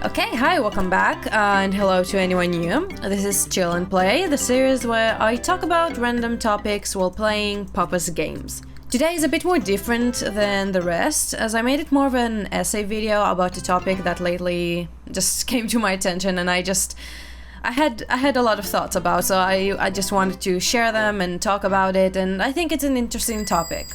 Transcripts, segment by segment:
Okay, hi, welcome back, and hello to anyone new. This is Chill and Play, the series where I talk about random topics while playing Papa's games. Today is a bit more different than the rest, as I made it more of an essay video about a topic that lately just came to my attention, and I had a lot of thoughts about, so I just wanted to share them and talk about it, and I think it's an interesting topic.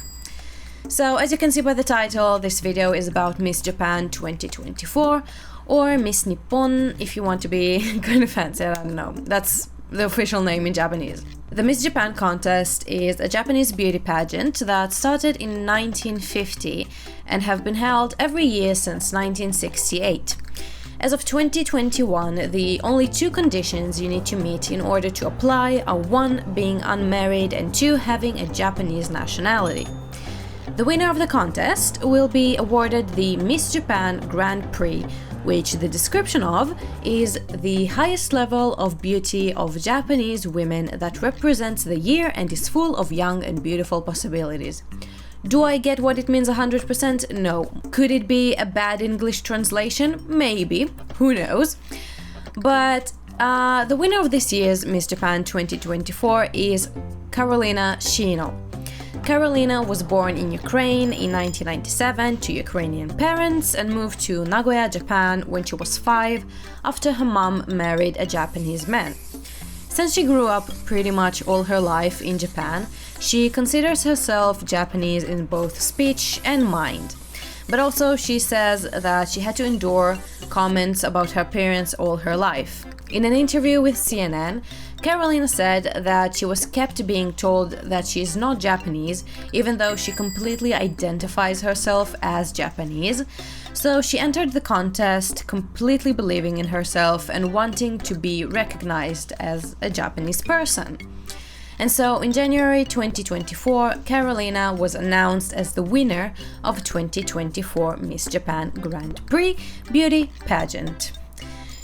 So, as you can see by the title, this video is about Miss Japan 2024, or Miss Nippon, if you want to be kind of fancy, I don't know. That's the official name in Japanese. The Miss Japan contest is a Japanese beauty pageant that started in 1950 and have been held every year since 1968. As of 2021, the only two conditions you need to meet in order to apply are 1. Being unmarried and 2. Having a Japanese nationality. The winner of the contest will be awarded the Miss Japan Grand Prix, which the description of is the highest level of beauty of Japanese women that represents the year and is full of young and beautiful possibilities. Do I get what it means 100%? No. Could it be a bad English translation? Maybe. Who knows? But the winner of this year's Miss Japan 2024 is Karolina Shino. Karolina was born in Ukraine in 1997 to Ukrainian parents and moved to Nagoya, Japan when she was 5 after her mom married a Japanese man. Since she grew up pretty much all her life in Japan, she considers herself Japanese in both speech and mind. But also she says that she had to endure comments about her appearance all her life. In an interview with CNN, Karolina said that she was kept being told that she is not Japanese, even though she completely identifies herself as Japanese. So she entered the contest completely believing in herself and wanting to be recognized as a Japanese person. And so in January 2024, Karolina was announced as the winner of 2024 Miss Japan Grand Prix beauty pageant.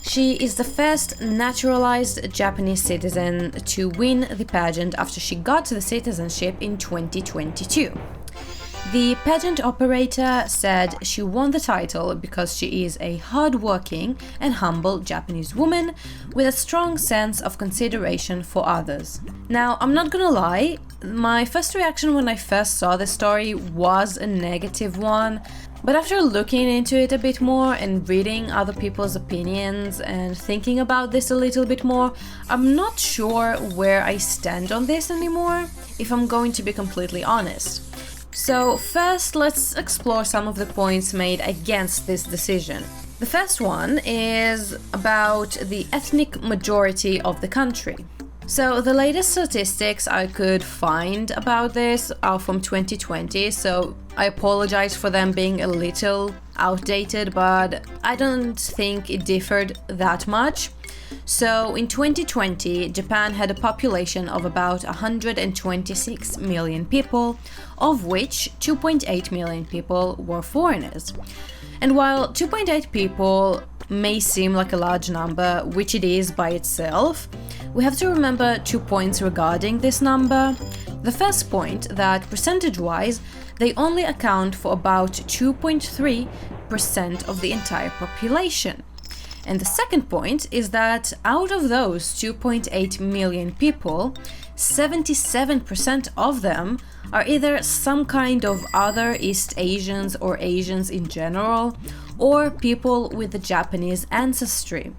She is the first naturalized Japanese citizen to win the pageant after she got the citizenship in 2022. The pageant operator said she won the title because she is a hardworking and humble Japanese woman with a strong sense of consideration for others. Now, I'm not gonna lie, my first reaction when I first saw the story was a negative one. But after looking into it a bit more and reading other people's opinions and thinking about this a little bit more, I'm not sure where I stand on this anymore, if I'm going to be completely honest. So first, let's explore some of the points made against this decision. The first one is about the ethnic majority of the country. So the latest statistics I could find about this are from 2020, so I apologize for them being a little outdated, but I don't think it differed that much. So in 2020, Japan had a population of about 126 million people, of which 2.8 million people were foreigners. And while 2.8 people may seem like a large number, which it is by itself, we have to remember 2 points regarding this number. The first point, that percentage-wise, they only account for about 2.3% of the entire population. And the second point is that out of those 2.8 million people, 77% of them are either some kind of other East Asians or Asians in general, or people with a Japanese ancestry.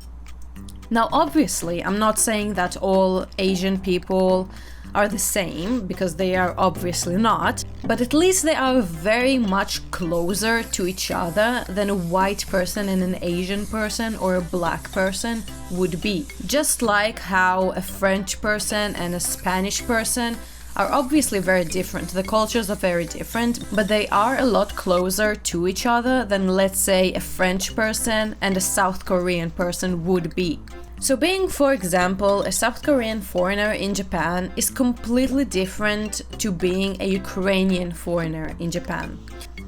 Now, obviously, I'm not saying that all Asian people are the same, because they are obviously not, but at least they are very much closer to each other than a white person and an Asian person or a black person would be. Just like how a French person and a Spanish person are obviously very different, the cultures are very different, but they are a lot closer to each other than, let's say, a French person and a South Korean person would be. So being, for example, a South Korean foreigner in Japan is completely different to being a Ukrainian foreigner in Japan.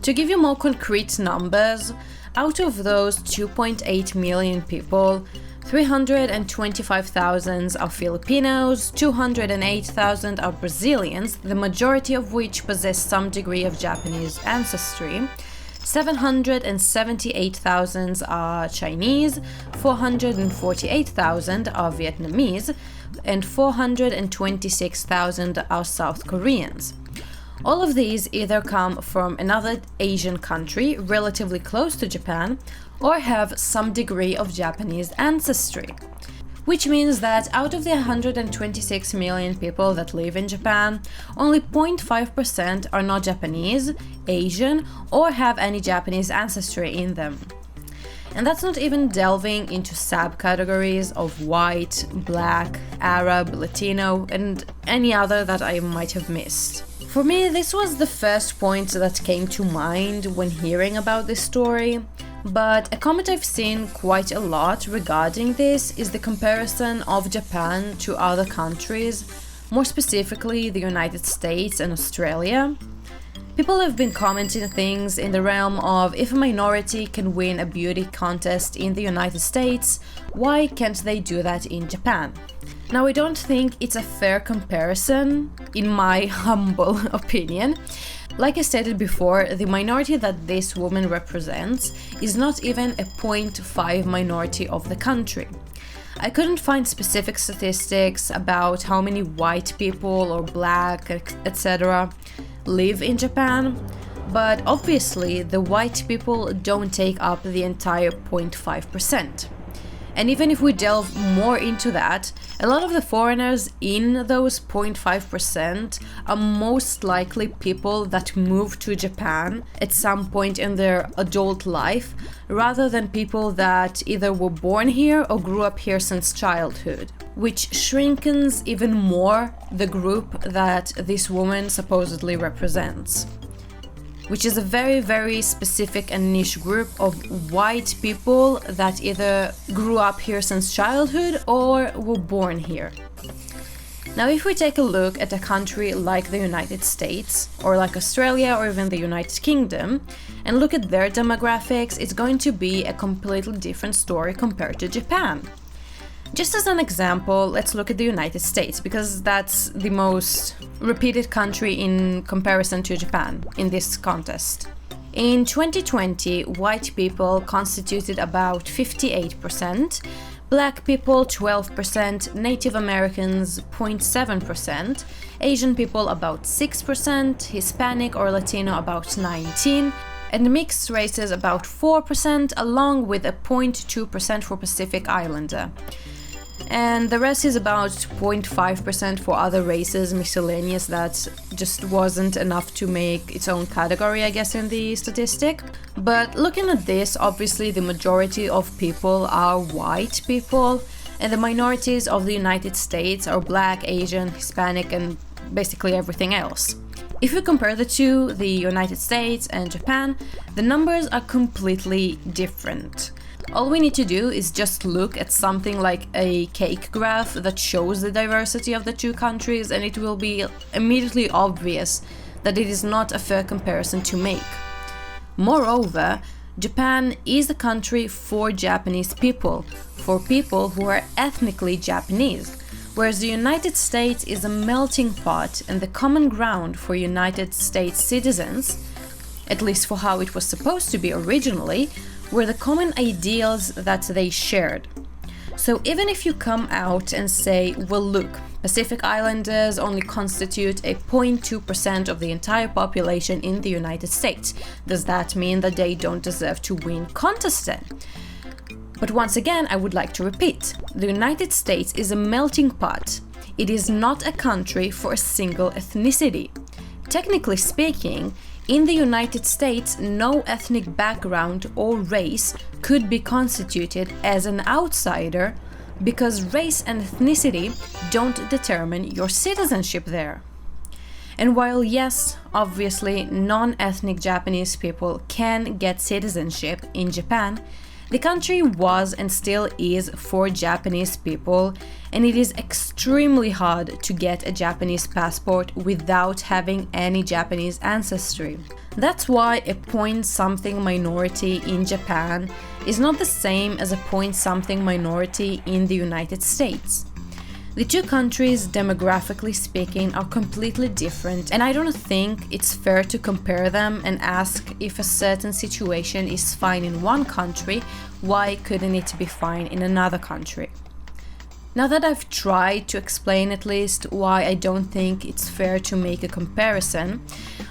To give you more concrete numbers, out of those 2.8 million people, 325,000 are Filipinos, 208,000 are Brazilians, the majority of which possess some degree of Japanese ancestry, 778,000 are Chinese, 448,000 are Vietnamese, and 426,000 are South Koreans. All of these either come from another Asian country relatively close to Japan or have some degree of Japanese ancestry. Which means that out of the 126 million people that live in Japan, only 0.5% are not Japanese, Asian, or have any Japanese ancestry in them. And that's not even delving into subcategories of white, black, Arab, Latino, and any other that I might have missed. For me, this was the first point that came to mind when hearing about this story, but a comment I've seen quite a lot regarding this is the comparison of Japan to other countries, more specifically the United States and Australia. People have been commenting things in the realm of, if a minority can win a beauty contest in the United States, why can't they do that in Japan? Now, I don't think it's a fair comparison, in my humble opinion. Like I stated before, the minority that this woman represents is not even a 0.5 minority of the country. I couldn't find specific statistics about how many white people or black, etc. live in Japan, but obviously the white people don't take up the entire 0.5%. And even if we delve more into that, a lot of the foreigners in those 0.5% are most likely people that moved to Japan at some point in their adult life, rather than people that either were born here or grew up here since childhood, which shrinkens even more the group that this woman supposedly represents, which is a very, very specific and niche group of white people that either grew up here since childhood or were born here. Now, if we take a look at a country like the United States, or like Australia, or even the United Kingdom, and look at their demographics, it's going to be a completely different story compared to Japan. Just as an example, let's look at the United States, because that's the most repeated country in comparison to Japan in this contest. In 2020, white people constituted about 58%, Black people 12%, Native Americans 0.7%, Asian people about 6%, Hispanic or Latino about 19%, and mixed races about 4%, along with a 0.2% for Pacific Islander. And the rest is about 0.5% for other races, miscellaneous, that just wasn't enough to make its own category, I guess, in the statistic. But looking at this, obviously the majority of people are white people, and the minorities of the United States are Black, Asian, Hispanic, and basically everything else. If we compare the two, the United States and Japan, the numbers are completely different. All we need to do is just look at something like a cake graph that shows the diversity of the two countries, and it will be immediately obvious that it is not a fair comparison to make. Moreover, Japan is a country for Japanese people, for people who are ethnically Japanese, whereas the United States is a melting pot and the common ground for United States citizens, at least for how it was supposed to be originally, were the common ideals that they shared. So even if you come out and say, well look, Pacific Islanders only constitute a 0.2% of the entire population in the United States, does that mean that they don't deserve to win contests then? But once again, I would like to repeat, the United States is a melting pot. It is not a country for a single ethnicity. Technically speaking, in the United States, no ethnic background or race could be constituted as an outsider because race and ethnicity don't determine your citizenship there. And while yes, obviously non-ethnic Japanese people can get citizenship in Japan, the country was and still is for Japanese people, and it is extremely hard to get a Japanese passport without having any Japanese ancestry. That's why a point-something minority in Japan is not the same as a point-something minority in the United States. The two countries, demographically speaking, are completely different, and I don't think it's fair to compare them and ask if a certain situation is fine in one country, why couldn't it be fine in another country? Now that I've tried to explain at least why I don't think it's fair to make a comparison,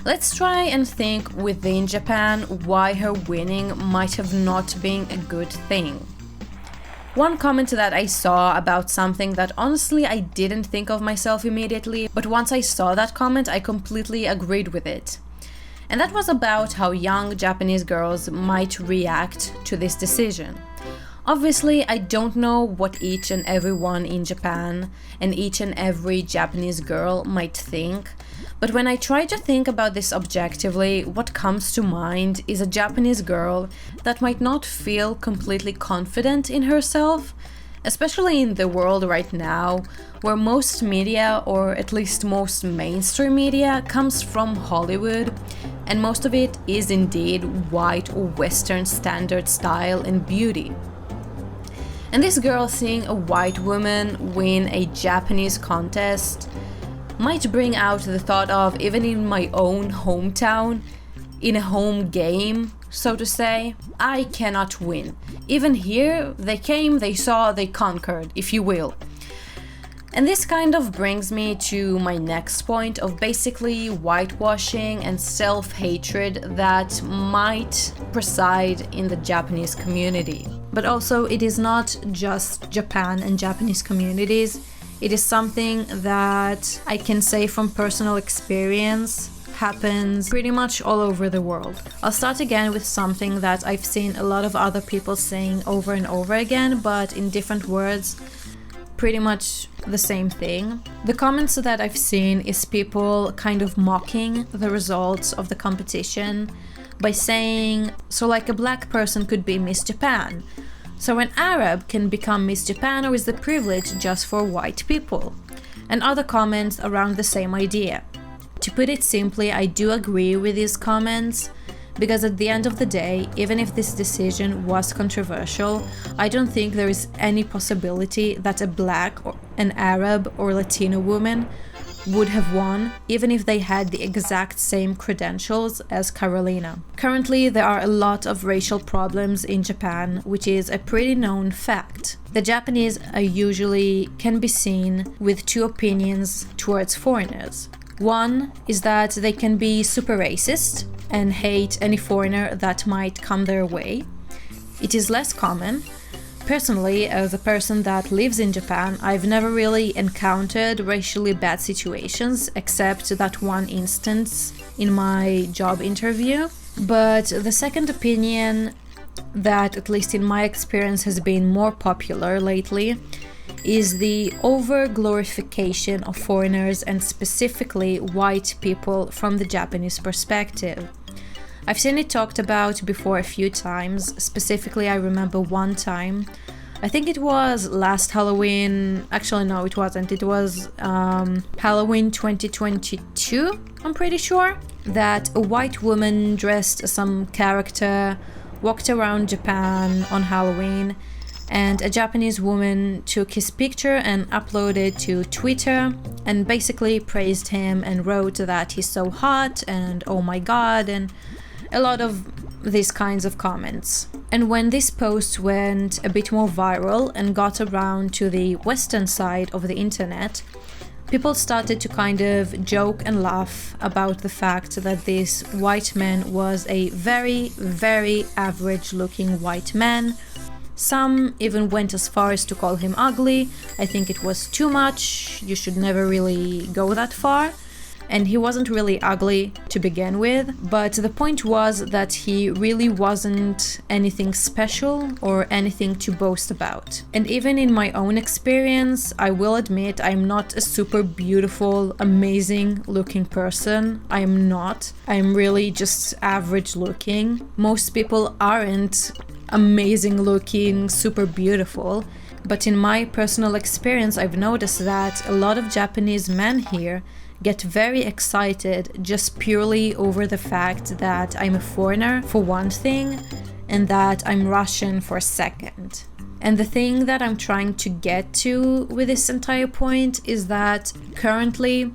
let's try and think within Japan why her winning might have not been a good thing. One comment that I saw about something that honestly I didn't think of myself immediately, but once I saw that comment I completely agreed with it. And that was about how young Japanese girls might react to this decision. Obviously, I don't know what each and every one in Japan and each and every Japanese girl might think, but when I try to think about this objectively, what comes to mind is a Japanese girl that might not feel completely confident in herself, especially in the world right now, where most media, or at least most mainstream media, comes from Hollywood, and most of it is indeed white or Western standard style and beauty. And this girl seeing a white woman win a Japanese contest might bring out the thought of, even in my own hometown, in a home game, so to say, I cannot win. Even here, they came, they saw, they conquered, if you will. And this kind of brings me to my next point of basically whitewashing and self-hatred that might preside in the Japanese community. But also, it is not just Japan and Japanese communities. It is something that I can say from personal experience happens pretty much all over the world. I'll start again with something that I've seen a lot of other people saying over and over again, but in different words, pretty much the same thing. The comments that I've seen is people kind of mocking the results of the competition by saying, so like a black person could be Miss Japan, so an Arab can become Miss Japan, or is the privilege just for white people? And other comments around the same idea. To put it simply, I do agree with these comments, because at the end of the day, even if this decision was controversial, I don't think there is any possibility that a black, or an Arab or Latino woman would have won, even if they had the exact same credentials as Carolina. Currently, there are a lot of racial problems in Japan, which is a pretty known fact. The Japanese can be seen with two opinions towards foreigners. One is that they can be super racist and hate any foreigner that might come their way. It is less common. Personally, as a person that lives in Japan, I've never really encountered racially bad situations, except that one instance in my job interview. But the second opinion that, at least in my experience, has been more popular lately is the over-glorification of foreigners, and specifically white people, from the Japanese perspective. I've seen it talked about before a few times. Specifically, I remember one time, I think it was last Halloween, actually no it wasn't, it was Halloween 2022, I'm pretty sure, that a white woman dressed as some character walked around Japan on Halloween, and a Japanese woman took his picture and uploaded it to Twitter and basically praised him and wrote that he's so hot and oh my god, and a lot of these kinds of comments. And when this post went a bit more viral and got around to the Western side of the internet, people started to kind of joke and laugh about the fact that this white man was a very, very average looking white man. Some even went as far as to call him ugly. I think it was too much. You should never really go that far. And he wasn't really ugly to begin with, but the point was that he really wasn't anything special or anything to boast about. And even in my own experience, I will admit I'm not a super beautiful, amazing looking person. I'm not. I'm really just average looking. Most people aren't amazing looking, super beautiful. But in my personal experience, I've noticed that a lot of Japanese men here get very excited just purely over the fact that I'm a foreigner for one thing, and that I'm Russian for a second. And the thing that I'm trying to get to with this entire point is that currently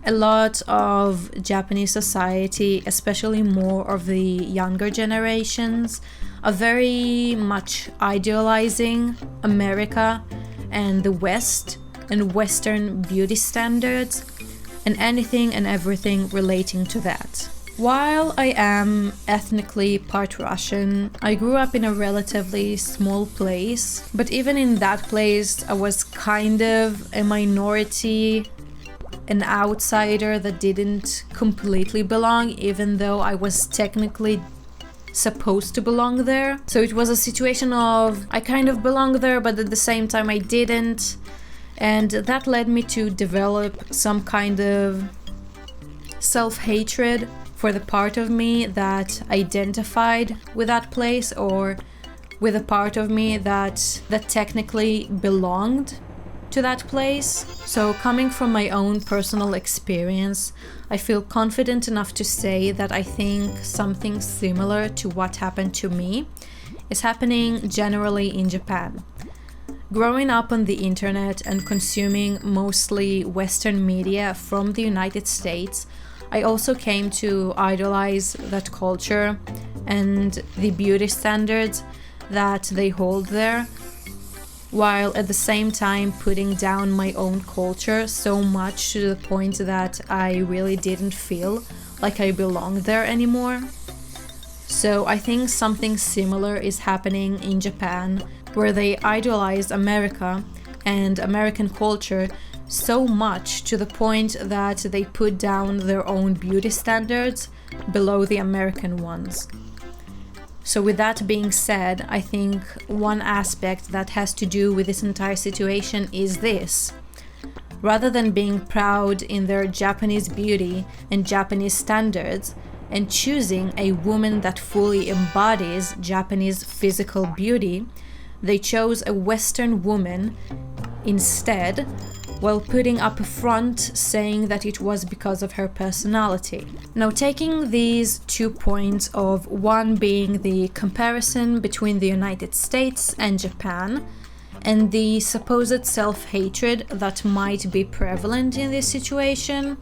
a lot of Japanese society, especially more of the younger generations, are very much idealizing America and the West and Western beauty standards and anything and everything relating to that. While I am ethnically part Russian, I grew up in a relatively small place, but even in that place I was kind of a minority, an outsider that didn't completely belong, even though I was technically supposed to belong there. So it was a situation of I kind of belong there, but at the same time I didn't. And that led me to develop some kind of self-hatred for the part of me that identified with that place, or with a part of me that technically belonged to that place. So coming from my own personal experience, I feel confident enough to say that I think something similar to what happened to me is happening generally in Japan. Growing up on the internet and consuming mostly Western media from the United States, I also came to idolize that culture and the beauty standards that they hold there, while at the same time putting down my own culture so much to the point that I really didn't feel like I belonged there anymore. So I think something similar is happening in Japan, where they idolize America and American culture so much to the point that they put down their own beauty standards below the American ones. So with that being said, I think one aspect that has to do with this entire situation is this. Rather than being proud in their Japanese beauty and Japanese standards, and choosing a woman that fully embodies Japanese physical beauty, they chose a Western woman instead, while putting up a front saying that it was because of her personality. Now, taking these 2 points of one being the comparison between the United States and Japan, and the supposed self-hatred that might be prevalent in this situation,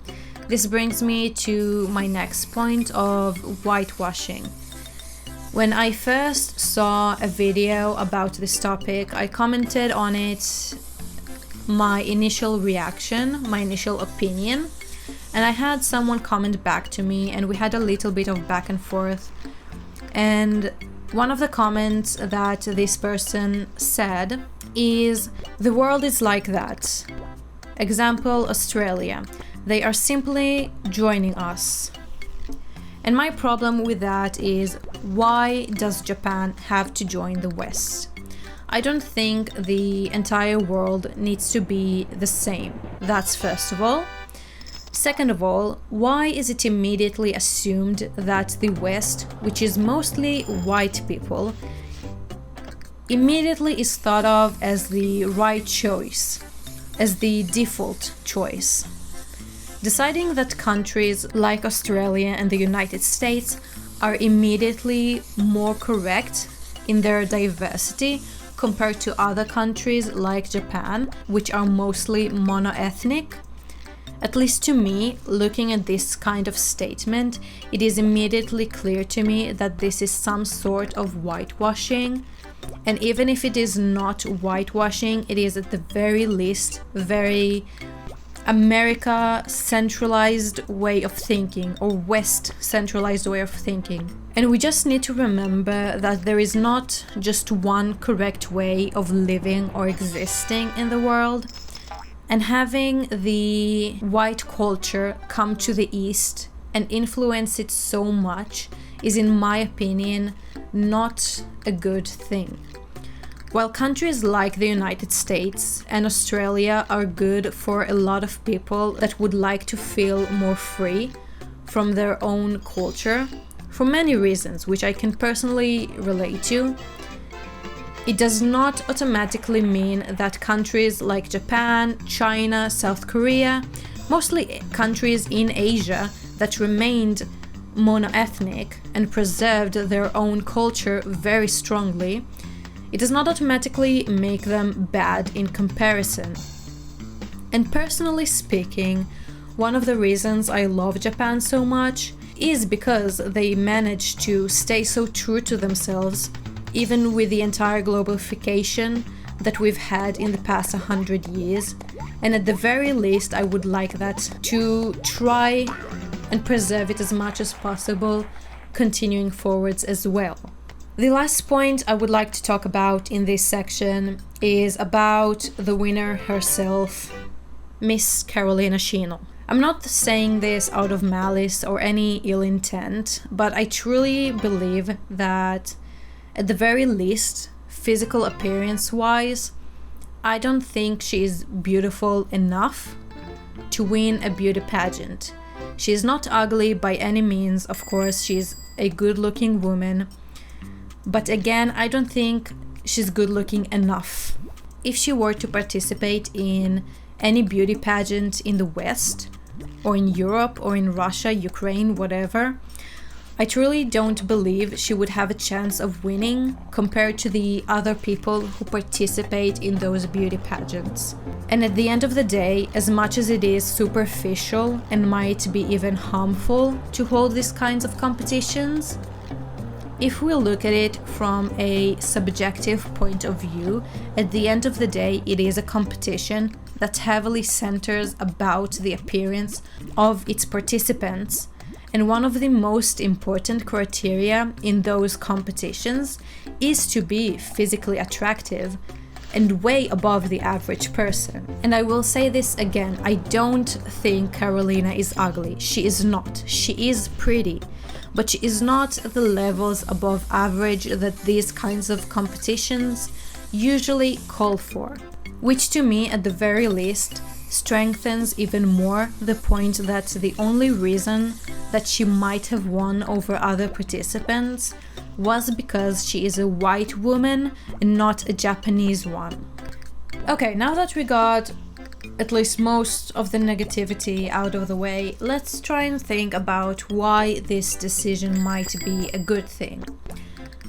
this brings me to my next point of whitewashing. When I first saw a video about this topic, I commented on it my initial reaction, my initial opinion, and I had someone comment back to me and we had a little bit of back and forth. And one of the comments that this person said is, "The world is like that. Example, Australia. They are simply joining us." And my problem with that is, why does Japan have to join the West? I don't think the entire world needs to be the same. That's first of all. Second of all, why is it immediately assumed that the West, which is mostly white people, immediately is thought of as the right choice, as the default choice? Deciding that countries like Australia and the United States are immediately more correct in their diversity compared to other countries like Japan, which are mostly monoethnic. At least to me, looking at this kind of statement, it is immediately clear to me that this is some sort of whitewashing. And even if it is not whitewashing, it is at the very least very America centralized way of thinking, or West centralized way of thinking. And we just need to remember that there is not just one correct way of living or existing in the world. And having the white culture come to the East and influence it so much is, in my opinion, not a good thing. While countries like the United States and Australia are good for a lot of people that would like to feel more free from their own culture, for many reasons, which I can personally relate to, it does not automatically mean that countries like Japan, China, South Korea, mostly countries in Asia that remained monoethnic and preserved their own culture very strongly, it does not automatically make them bad in comparison. And personally speaking, one of the reasons I love Japan so much is because they managed to stay so true to themselves, even with the entire globalification that we've had in the past 100 years. And at the very least, I would like that to try and preserve it as much as possible, continuing forwards as well. The last point I would like to talk about in this section is about the winner herself, Miss Carolina Shino. I'm not saying this out of malice or any ill intent, but I truly believe that at the very least, physical appearance-wise, I don't think she is beautiful enough to win a beauty pageant. She is not ugly by any means, of course, she's a good-looking woman, but again, I don't think she's good-looking enough. If she were to participate in any beauty pageant in the West, or in Europe, or in Russia, Ukraine, whatever, I truly don't believe she would have a chance of winning compared to the other people who participate in those beauty pageants. And at the end of the day, as much as it is superficial and might be even harmful to hold these kinds of competitions, if we look at it from a subjective point of view, at the end of the day, it is a competition that heavily centers about the appearance of its participants. And one of the most important criteria in those competitions is to be physically attractive and way above the average person. And I will say this again, I don't think Carolina is ugly. She is not. She is pretty, but she is not at the levels above average that these kinds of competitions usually call for. Which to me, at the very least, strengthens even more the point that the only reason that she might have won over other participants was because she is a white woman and not a Japanese one. Okay, now that we got at least most of the negativity out of the way, let's try and think about why this decision might be a good thing.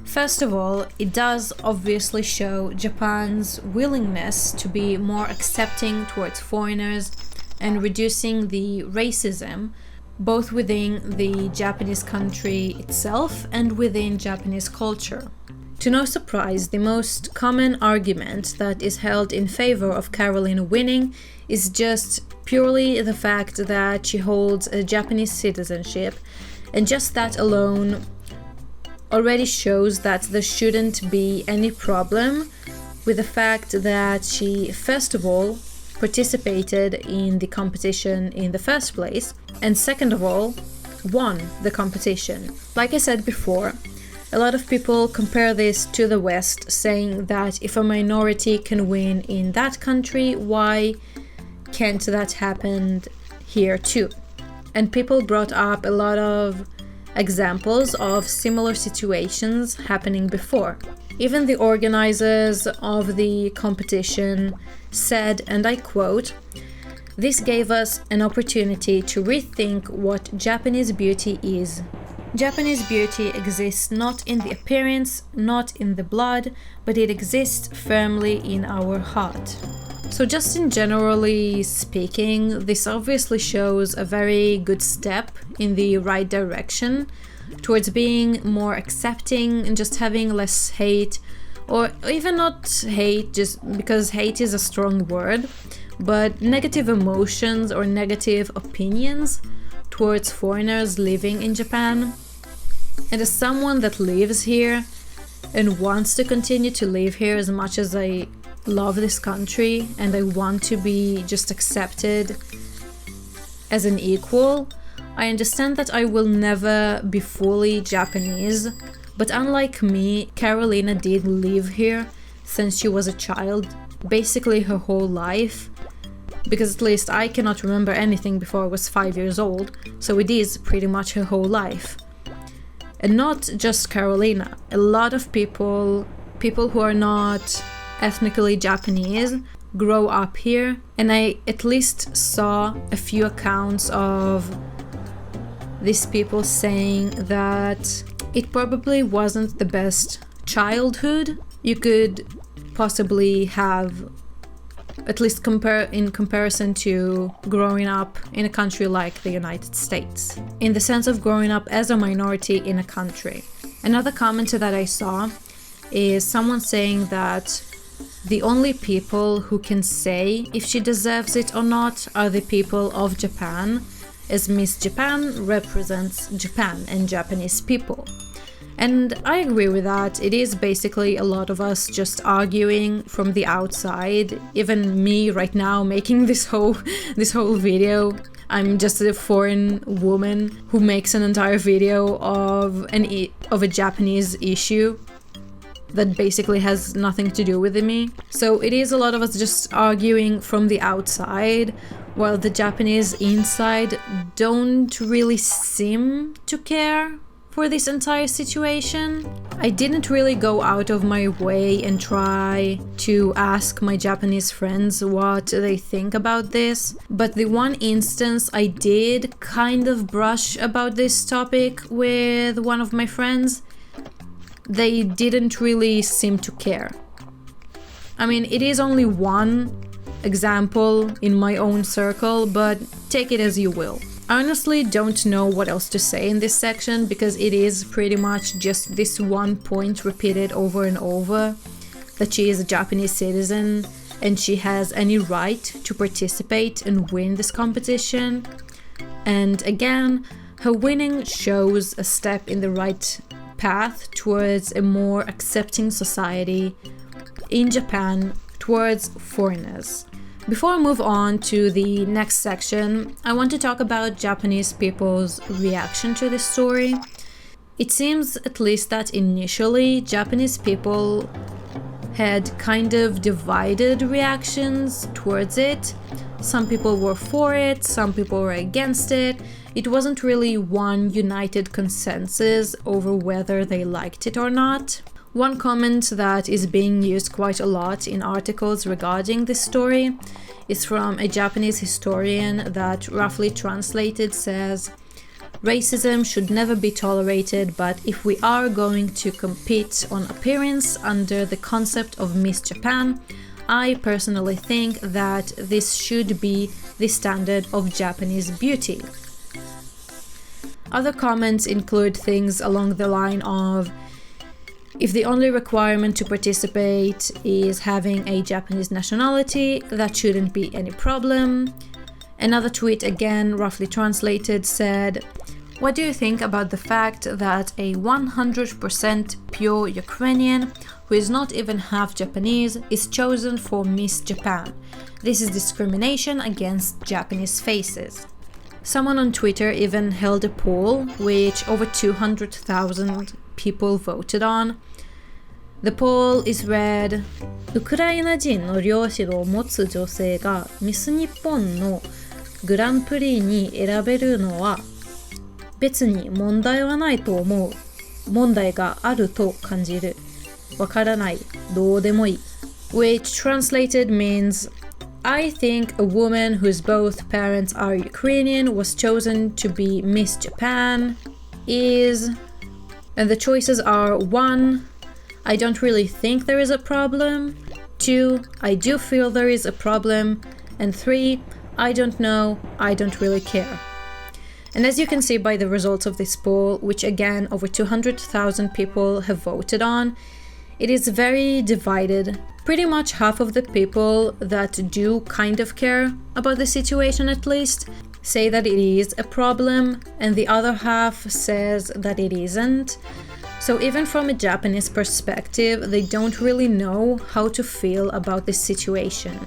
First of all, it does obviously show Japan's willingness to be more accepting towards foreigners and reducing the racism, both within the Japanese country itself and within Japanese culture. To no surprise, the most common argument that is held in favor of Carolina winning is just purely the fact that she holds a Japanese citizenship, and just that alone already shows that there shouldn't be any problem with the fact that she, first of all, participated in the competition in the first place, and second of all, won the competition. Like I said before, a lot of people compare this to the West, saying that if a minority can win in that country, why can't that happen here too? And people brought up a lot of examples of similar situations happening before. Even the organizers of the competition said, and I quote, "This gave us an opportunity to rethink what Japanese beauty is. Japanese beauty exists not in the appearance, not in the blood, but it exists firmly in our heart." So just in generally speaking, this obviously shows a very good step in the right direction towards being more accepting and just having less hate, or even not hate, just because hate is a strong word, but negative emotions or negative opinions towards foreigners living in Japan. And as someone that lives here and wants to continue to live here, as much as I love this country and I want to be just accepted as an equal, I understand that I will never be fully Japanese, but unlike me, Carolina did live here since she was a child, basically her whole life, because at least I cannot remember anything before I was 5 years old, so it is pretty much her whole life. And not just Carolina, a lot of people who are not ethnically Japanese grow up here, and I at least saw a few accounts of these people saying that it probably wasn't the best childhood you could possibly have, at least in comparison to growing up in a country like the United States, in the sense of growing up as a minority in a country. Another comment that I saw is someone saying that the only people who can say if she deserves it or not are the people of Japan, as Miss Japan represents Japan and Japanese people. And I agree with that. It is basically a lot of us just arguing from the outside. Even me right now making this whole video, I'm just a foreign woman who makes an entire video of a Japanese issue that basically has nothing to do with me. So it is a lot of us just arguing from the outside, while the Japanese inside don't really seem to care for this entire situation. I didn't really go out of my way and try to ask my Japanese friends what they think about this, but the one instance I did kind of brush about this topic with one of my friends, they didn't really seem to care. I mean, it is only one example in my own circle, but take it as you will. I honestly don't know what else to say in this section, because it is pretty much just this one point repeated over and over, that she is a Japanese citizen and she has any right to participate and win this competition. And again, her winning shows a step in the right path towards a more accepting society in Japan towards foreigners. Before I move on to the next section, I want to talk about Japanese people's reaction to this story. It seems at least that initially Japanese people had kind of divided reactions towards it. Some people were for it, some people were against it. It wasn't really one united consensus over whether they liked it or not. One comment that is being used quite a lot in articles regarding this story is from a Japanese historian that, roughly translated, says, "Racism should never be tolerated, but if we are going to compete on appearance under the concept of Miss Japan, I personally think that this should be the standard of Japanese beauty." Other comments include things along the line of, if the only requirement to participate is having a Japanese nationality, that shouldn't be any problem. Another tweet, again roughly translated, said, "What do you think about the fact that a 100% pure Ukrainian who is not even half Japanese is chosen for Miss Japan? This is discrimination against Japanese faces." Someone on Twitter even held a poll which over 200,000 people voted on. The poll is read, ウクライナ人の両親を持つ女性がミス日本のグランプリに選べるのは別に問題はないと思う。問題があると感じる。わからない。どうでもいい。Which translated means, I think a woman whose both parents are Ukrainian was chosen to be Miss Japan is... And the choices are 1. I don't really think there is a problem. 2. I do feel there is a problem. And 3. I don't know. I don't really care. And as you can see by the results of this poll, which again over 200,000 people have voted on, it is very divided. Pretty much half of the people that do kind of care about the situation, at least, say that it is a problem, and the other half says that it isn't. So even from a Japanese perspective, they don't really know how to feel about this situation.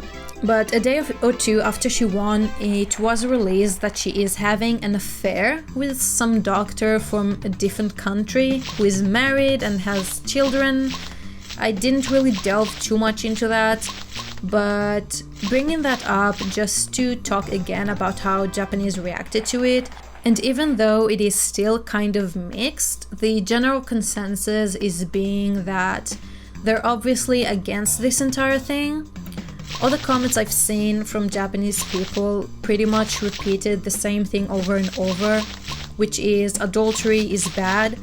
But a day or two after she won, it was released that she is having an affair with some doctor from a different country who is married and has children. I didn't really delve too much into that, but bringing that up just to talk again about how Japanese reacted to it. And even though it is still kind of mixed, the general consensus is being that they're obviously against this entire thing. All the comments I've seen from Japanese people pretty much repeated the same thing over and over, which is adultery is bad,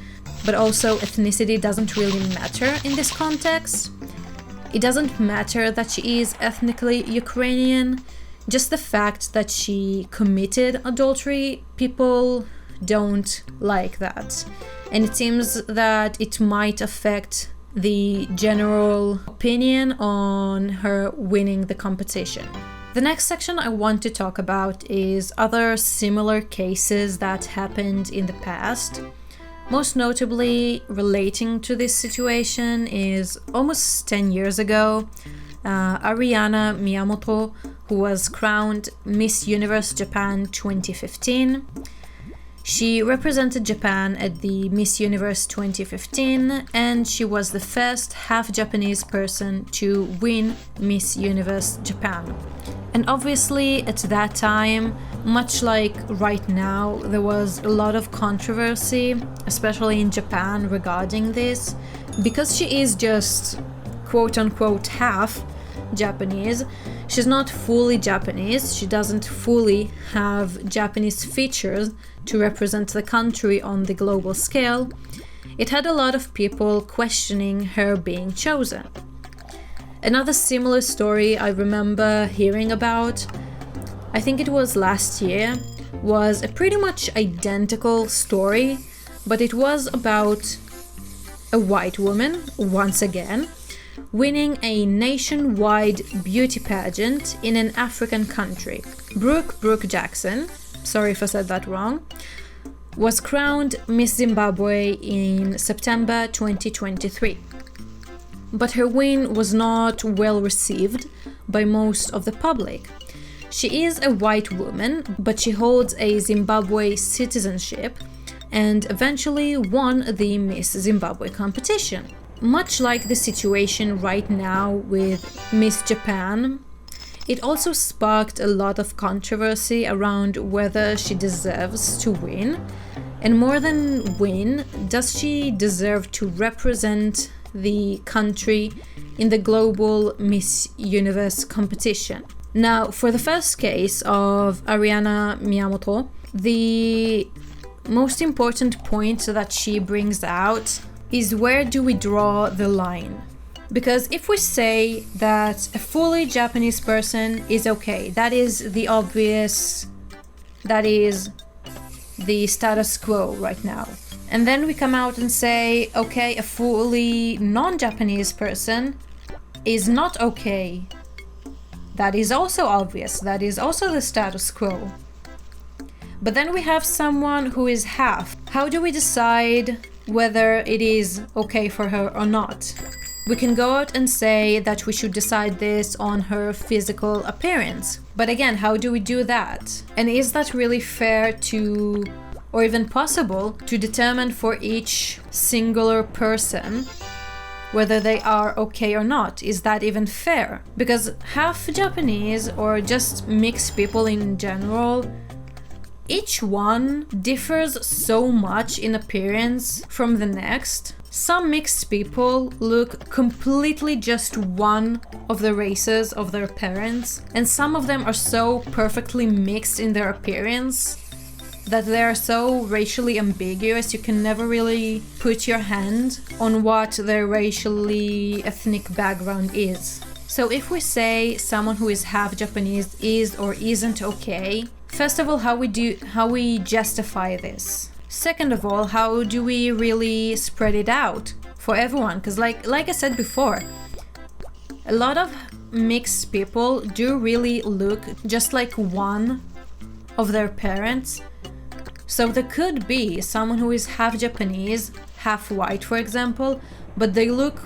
but also ethnicity doesn't really matter in this context. It doesn't matter that she is ethnically Ukrainian, just the fact that she committed adultery, people don't like that. And it seems that it might affect the general opinion on her winning the competition. The next section I want to talk about is other similar cases that happened in the past. Most notably relating to this situation is almost 10 years ago, Ariana Miyamoto, who was crowned Miss Universe Japan 2015. She represented Japan at the Miss Universe 2015, and she was the first half-Japanese person to win Miss Universe Japan. And obviously, at that time, much like right now, there was a lot of controversy, especially in Japan, regarding this. Because she is just quote-unquote half Japanese, she's not fully Japanese, she doesn't fully have Japanese features to represent the country on the global scale. It had a lot of people questioning her being chosen. Another similar story I remember hearing about, I think it was last year, was a pretty much identical story, but it was about a white woman, once again, winning a nationwide beauty pageant in an African country. Brooke Jackson, sorry if I said that wrong, was crowned Miss Zimbabwe in September 2023. But her win was not well received by most of the public. She is a white woman, but she holds a Zimbabwe citizenship and eventually won the Miss Zimbabwe competition. Much like the situation right now with Miss Japan, it also sparked a lot of controversy around whether she deserves to win. And more than win, does she deserve to represent the country in the global Miss Universe competition? Now, for the first case of Ariana Miyamoto, the most important point that she brings out is where do we draw the line? Because if we say that a fully Japanese person is okay, that is the obvious, that is the status quo right now. And then we come out and say, okay, a fully non-Japanese person is not okay. That is also obvious, that is also the status quo. But then we have someone who is half. How do we decide whether it is okay for her or not? We can go out and say that we should decide this on her physical appearance. But again, how do we do that? And is that really fair to, or even possible, to determine for each singular person whether they are okay or not? Is that even fair? Because half Japanese, or just mixed people in general, each one differs so much in appearance from the next. Some mixed people look completely just one of the races of their parents, and some of them are so perfectly mixed in their appearance that they are so racially ambiguous you can never really put your hand on what their racially ethnic background is. So if we say someone who is half Japanese is or isn't okay, first of all, how we justify this? Second of all, how do we really spread it out for everyone? Because like I said before, a lot of mixed people do really look just like one of their parents. So there could be someone who is half Japanese, half white, for example, but they look,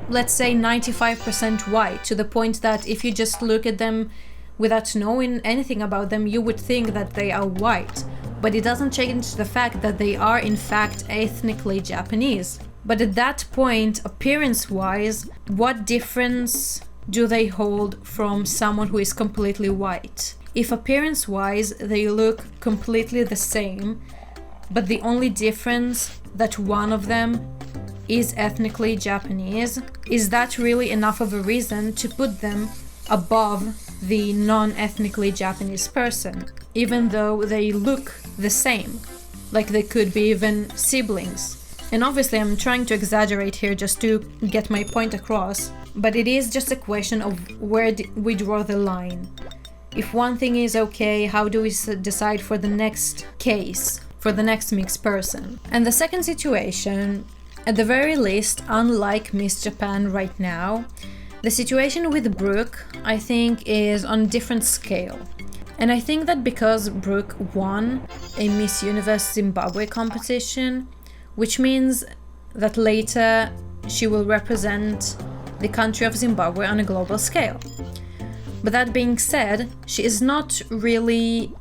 let's say, 95% white, to the point that if you just look at them without knowing anything about them, you would think that they are white. But it doesn't change the fact that they are in fact ethnically Japanese. But at that point, appearance-wise, what difference do they hold from someone who is completely white? If appearance-wise they look completely the same, but the only difference that one of them is ethnically Japanese, is that really enough of a reason to put them above the non-ethnically Japanese person, even though they look the same, like they could be even siblings? And obviously I'm trying to exaggerate here just to get my point across, but it is just a question of where we draw the line. If one thing is okay, how do we decide for the next case, for the next mixed person? And the second situation, at the very least, unlike Miss Japan right now, the situation with Brooke, I think, is on a different scale. And I think that because Brooke won a Miss Universe Zimbabwe competition, which means that later she will represent the country of Zimbabwe on a global scale. But that being said, she is not really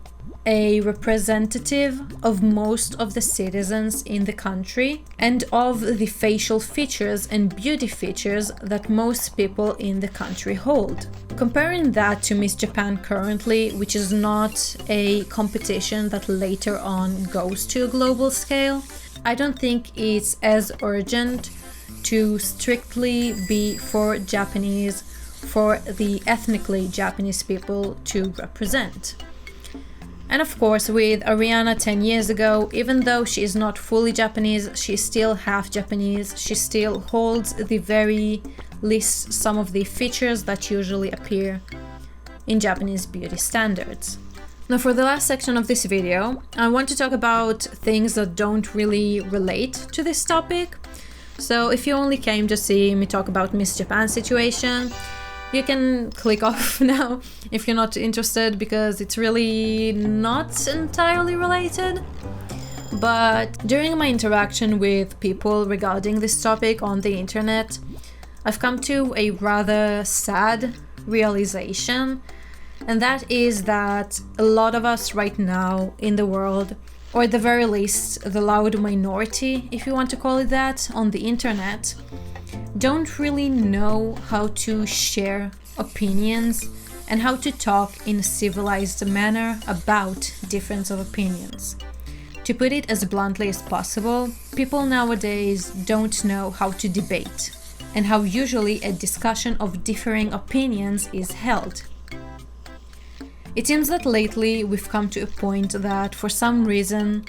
a representative of most of the citizens in the country and of the facial features and beauty features that most people in the country hold. Comparing that to Miss Japan currently, which is not a competition that later on goes to a global scale, I don't think it's as urgent to strictly be for Japanese, for the ethnically Japanese people to represent. And of course, with Ariana 10 years ago, even though she is not fully Japanese, she's still half Japanese. She still holds the very least some of the features that usually appear in Japanese beauty standards. Now, for the last section of this video, I want to talk about things that don't really relate to this topic. So if you only came to see me talk about Miss Japan's situation, you can click off now if you're not interested, because it's really not entirely related. But during my interaction with people regarding this topic on the internet, I've come to a rather sad realization, and that is that a lot of us right now in the world, or at the very least the loud minority, if you want to call it that, on the internet, don't really know how to share opinions and how to talk in a civilized manner about difference of opinions. To put it as bluntly as possible, people nowadays don't know how to debate and how usually a discussion of differing opinions is held. It seems that lately we've come to a point that for some reason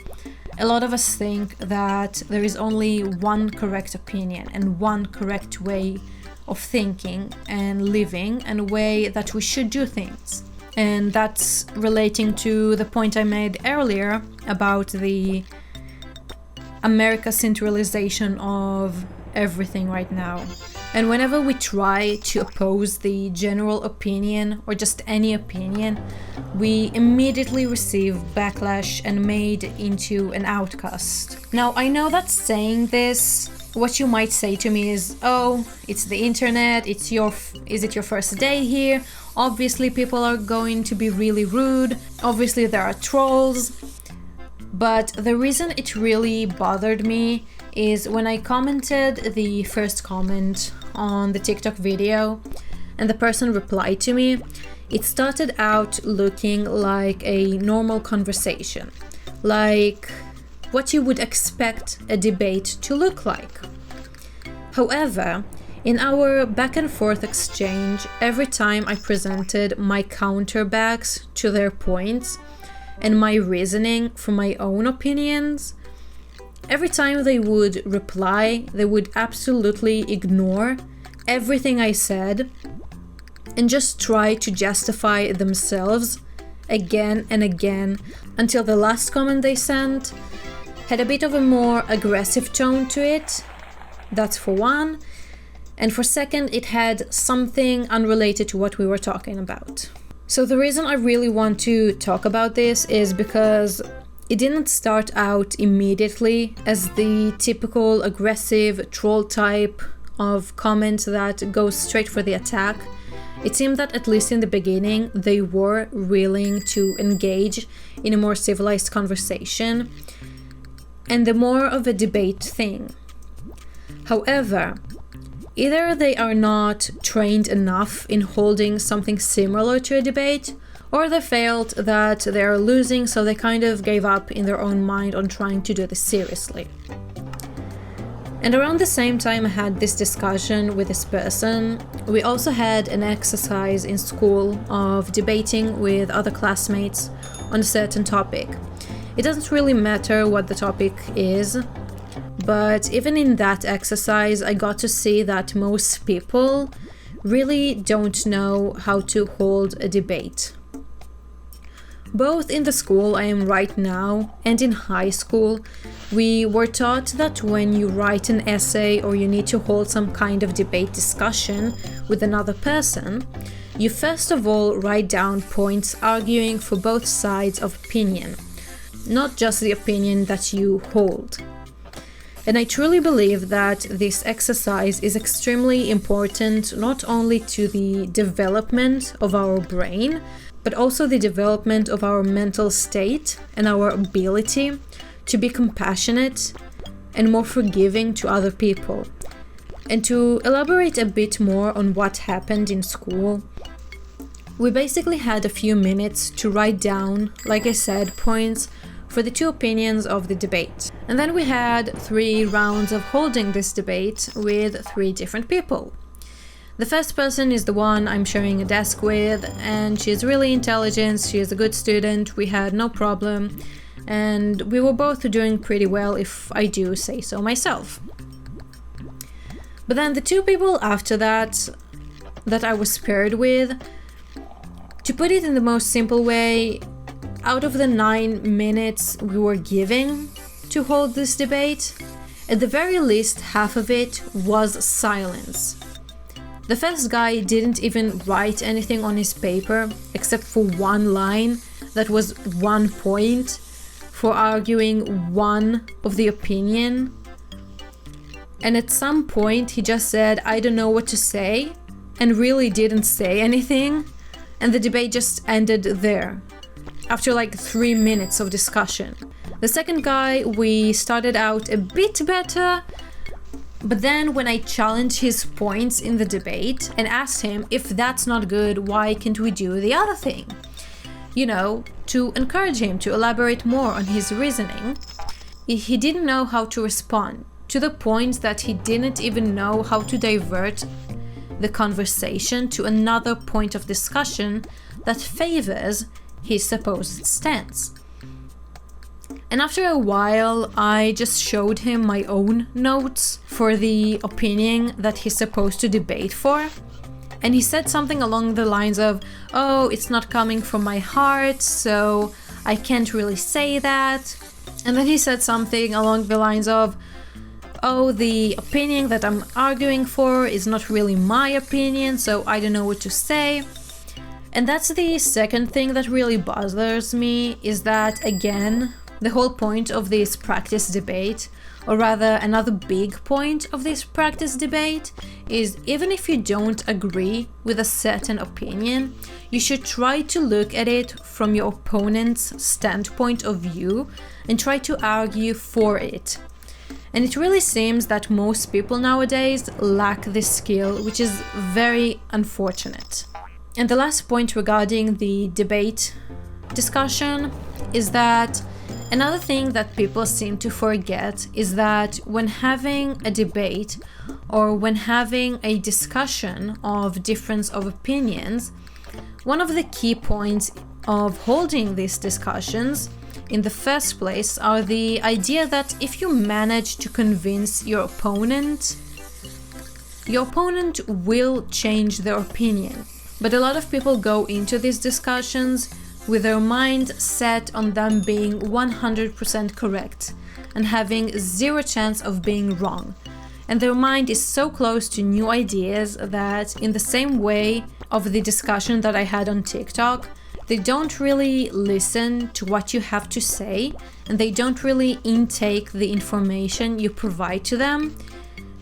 a lot of us think that there is only one correct opinion and one correct way of thinking and living, and a way that we should do things. And that's relating to the point I made earlier about the America centralization of everything right now. And whenever we try to oppose the general opinion or just any opinion, we immediately receive backlash and made into an outcast. Now, I know that saying this, what you might say to me is, oh, it's the internet, is it your first day here? Obviously people are going to be really rude, obviously there are trolls. But the reason it really bothered me is when I commented the first comment on the TikTok video and the person replied to me, it started out looking like a normal conversation, like what you would expect a debate to look like. However, in our back and forth exchange, every time I presented my counterbacks to their points and my reasoning for my own opinions, every time they would reply, they would absolutely ignore everything I said and just try to justify themselves again and again, until the last comment they sent had a bit of a more aggressive tone to it. That's for one. And for second, it had something unrelated to what we were talking about. So the reason I really want to talk about this is because it didn't start out immediately as the typical aggressive troll type of comment that goes straight for the attack. It seemed that at least in the beginning they were willing to engage in a more civilized conversation and the more of a debate thing. However, either they are not trained enough in holding something similar to a debate, or they felt that they are losing, so they kind of gave up in their own mind on trying to do this seriously. And around the same time I had this discussion with this person, we also had an exercise in school of debating with other classmates on a certain topic. It doesn't really matter what the topic is, but even in that exercise I got to see that most people really don't know how to hold a debate. Both in the school I am right now and in high school, we were taught that when you write an essay or you need to hold some kind of debate discussion with another person, you first of all write down points arguing for both sides of opinion, not just the opinion that you hold. And I truly believe that this exercise is extremely important not only to the development of our brain, but also the development of our mental state and our ability to be compassionate and more forgiving to other people. And to elaborate a bit more on what happened in school, we basically had a few minutes to write down, like I said, points for the two opinions of the debate. And then we had 3 rounds of holding this debate with 3 different people. The first person is the one I'm sharing a desk with, and she's really intelligent, she is a good student, we had no problem, and we were both doing pretty well, if I do say so myself. But then the 2 people after that I was paired with, to put it in the most simple way, out of the 9 minutes we were giving to hold this debate, at the very least half of it was silence. The first guy didn't even write anything on his paper except for 1 line that was 1 point for arguing one of the opinion. And at some point he just said, "I don't know what to say," and really didn't say anything, and the debate just ended there, after like 3 minutes of discussion. The second guy, we started out a bit better, but then when I challenged his points in the debate and asked him, if that's not good, why can't we do the other thing? You know, to encourage him to elaborate more on his reasoning, he didn't know how to respond, to the point that he didn't even know how to divert the conversation to another point of discussion that favors his supposed stance. And after a while, I just showed him my own notes for the opinion that he's supposed to debate for. And he said something along the lines of, "Oh, it's not coming from my heart, so I can't really say that." And then he said something along the lines of, "Oh, the opinion that I'm arguing for is not really my opinion, so I don't know what to say." And that's the second thing that really bothers me, is that, again, the whole point of this practice debate, or rather another big point of this practice debate, is even if you don't agree with a certain opinion, you should try to look at it from your opponent's standpoint of view and try to argue for it. And it really seems that most people nowadays lack this skill, which is very unfortunate. And the last point regarding the debate discussion is that another thing that people seem to forget is that when having a debate or when having a discussion of difference of opinions, one of the key points of holding these discussions in the first place are the idea that if you manage to convince your opponent will change their opinion. But a lot of people go into these discussions with their mind set on them being 100% correct and having 0 chance of being wrong. And their mind is so close to new ideas that, in the same way of the discussion that I had on TikTok, they don't really listen to what you have to say, and they don't really intake the information you provide to them,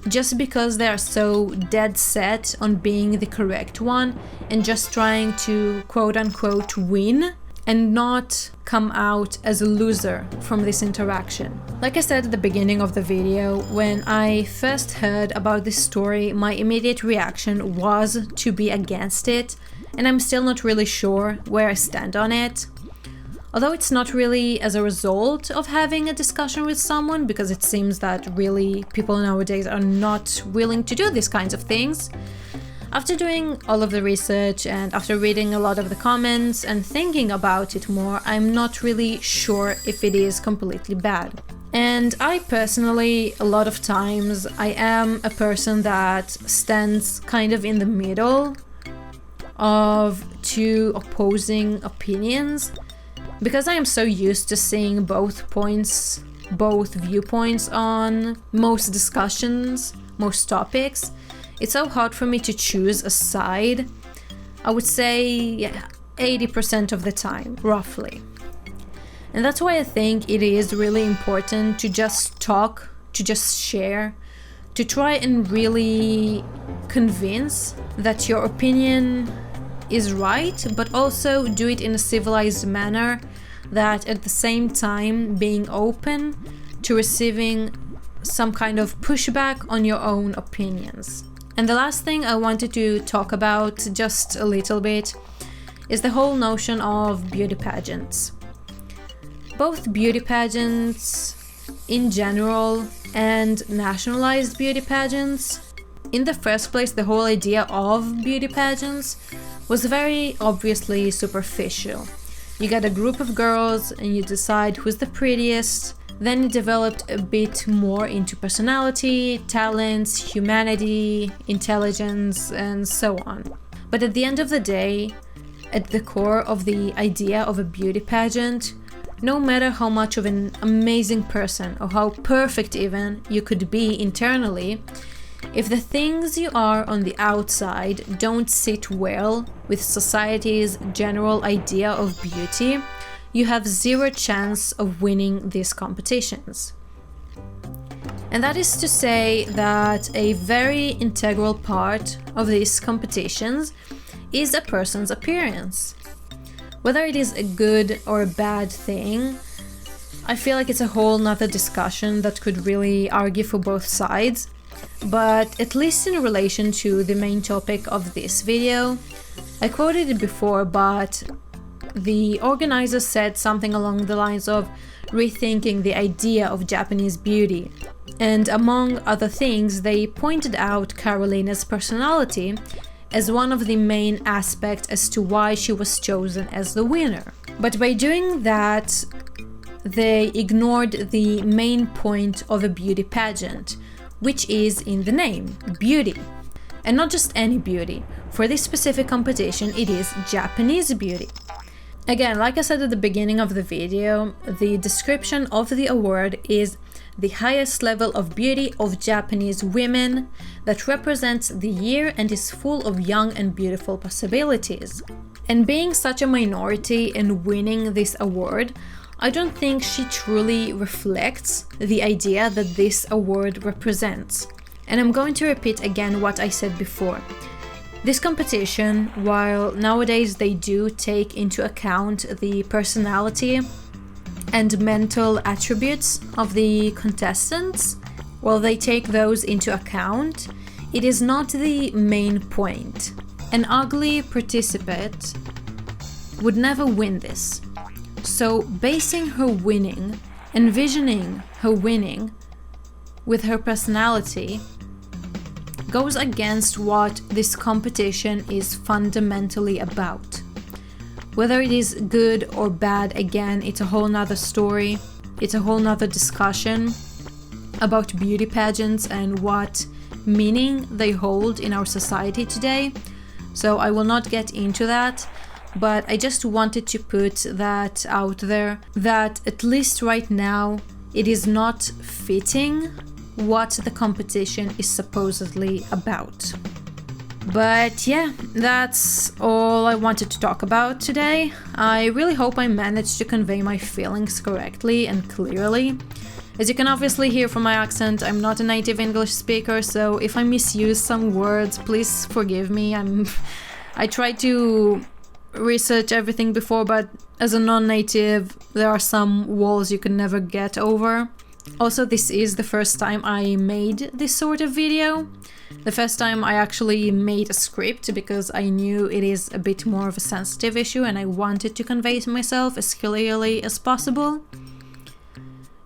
just because they are so dead set on being the correct one and just trying to quote-unquote win and not come out as a loser from this interaction. Like I said at the beginning of the video, when I first heard about this story, my immediate reaction was to be against it, and I'm still not really sure where I stand on it. Although it's not really as a result of having a discussion with someone, because it seems that really people nowadays are not willing to do these kinds of things. After doing all of the research and after reading a lot of the comments and thinking about it more, I'm not really sure if it is completely bad. And I personally, a lot of times, I am a person that stands kind of in the middle of two opposing opinions, because I am so used to seeing both viewpoints on most discussions, most topics. It's so hard for me to choose a side. I would say 80% of the time, roughly. And that's why I think it is really important to just talk, to just share, to try and really convince that your opinion is right, but also do it in a civilized manner, that at the same time being open to receiving some kind of pushback on your own opinions. And the last thing I wanted to talk about just a little bit is the whole notion of beauty pageants. Both beauty pageants in general and nationalized beauty pageants. In the first place, the whole idea of beauty pageants was very obviously superficial. You got a group of girls and you decide who's the prettiest. Then it developed a bit more into personality, talents, humanity, intelligence, and so on. But at the end of the day, at the core of the idea of a beauty pageant, no matter how much of an amazing person or how perfect even you could be internally, if the things you are on the outside don't sit well with society's general idea of beauty, you have zero chance of winning these competitions. And that is to say that a very integral part of these competitions is a person's appearance. Whether it is a good or a bad thing, I feel like it's a whole nother discussion that could really argue for both sides. But at least in relation to the main topic of this video, I quoted it before, but the organizers said something along the lines of rethinking the idea of Japanese beauty. And among other things, they pointed out Carolina's personality as one of the main aspects as to why she was chosen as the winner. But by doing that, they ignored the main point of a beauty pageant, which is in the name, beauty. And not just any beauty. For this specific competition, it is Japanese beauty. Again, like I said at the beginning of the video, the description of the award is the highest level of beauty of Japanese women that represents the year and is full of young and beautiful possibilities. And being such a minority and winning this award, I don't think she truly reflects the idea that this award represents. And I'm going to repeat again what I said before. This competition, while nowadays they do take into account the personality and mental attributes of the contestants, while they take those into account, it is not the main point. An ugly participant would never win this. So basing her winning, envisioning her winning with her personality goes against what this competition is fundamentally about. Whether it is good or bad, again, it's a whole nother story. It's a whole nother discussion about beauty pageants and what meaning they hold in our society today. So I will not get into that, but I just wanted to put that out there, that at least right now it is not fitting what the competition is supposedly about. But yeah, that's all I wanted to talk about today. I really hope I managed to convey my feelings correctly and clearly. As you can obviously hear from my accent, I'm not a native English speaker, so if I misuse some words, please forgive me. I tried to research everything before, but as a non-native, there are some walls you can never get over. Also, this is the first time I made this sort of video. The first time I actually made a script because I knew it is a bit more of a sensitive issue and I wanted to convey myself as clearly as possible.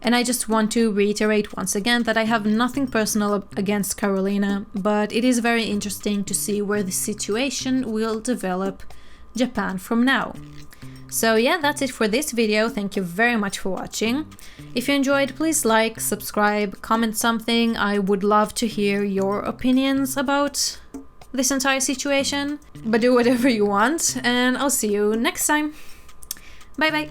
And I just want to reiterate once again that I have nothing personal against Carolina, but it is very interesting to see where the situation will develop Japan from now. So yeah, that's it for this video. Thank you very much for watching. If you enjoyed, please like, subscribe, comment something. I would love to hear your opinions about this entire situation. But do whatever you want, and I'll see you next time. Bye bye!